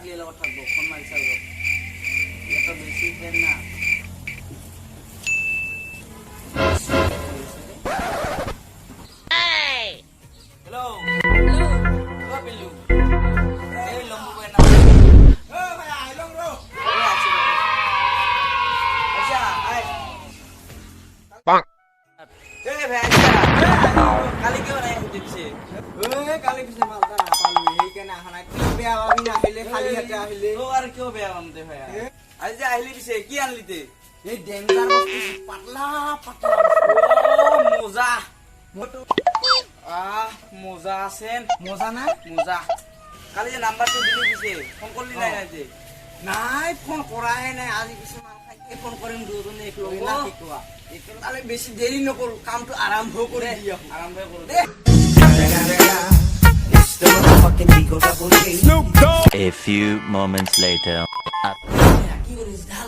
কাকলিৰ লগত থাকব ফোন মাৰি চাব এটা বেছি ফ্ৰেণ্ড না हेलो हेलो को बिल्लू ए लंबू पे ना ओ भाई आई लो रो अच्छा आई पंग ए भाई काली क्यों नहीं होती से ए काली पीछे मारता ना पानी हे के ना खाना क्यों बेया अभी ना हिले खाली हटे आहिले ओ यार क्यों बेया हमते भैया आज जे आहिले पीछे की आनलीते ये डेंजर वस्तु पतला पतला ओ मोजा मोटो मोजा আছেন মোজা না মোজা কালি যে নাম্বারটো দিলি দিছে ফোন করলি নাই নাইতে নাই ফোন করাই নাই আজি কিছু মান খাইতে ফোন কৰিম দুজনে এক লগে না কি কোৱা একল তালে বেছি দেৰি নকৰো কামটো আৰম্ভ কৰি দিও আৰম্ভ কৰো দে A few moments later. কি কৰিছ ঢাল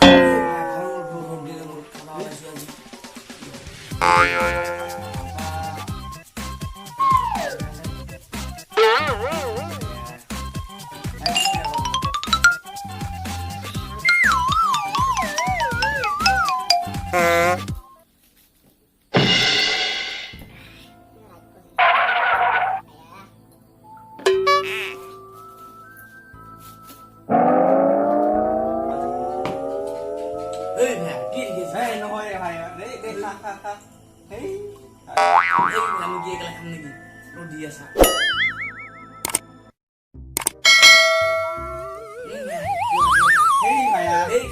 Lalu dia kelihatan lagi, Rodia sa. Hey, Maya. Hey,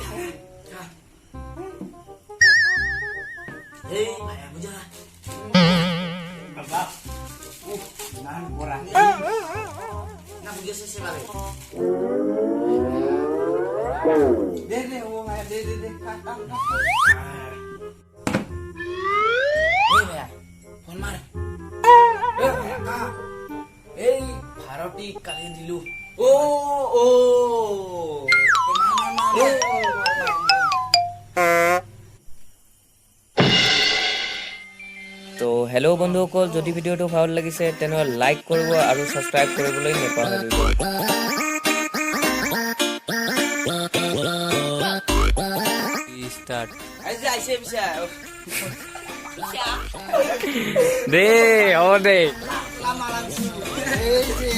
hey, Maya, bujalah. Bapak. Nah, kurang. Nah, bujah sih balik. Deh, oh Maya, deh. Hey, Maya. Phone মার এ কাকা এই ভারতী কালি দিলু ও ও তো হেল্ল' বন্ধুসকল যদি ভিডিঅ'টো ভাল লাগিছে তেনেহ'লে লাইক কৰিব আৰু ছাবস্ক্ৰাইব কৰিবলৈ নাপাহৰিব ষ্টাৰ্ট আইছে পিছা দে ও দে lama langsung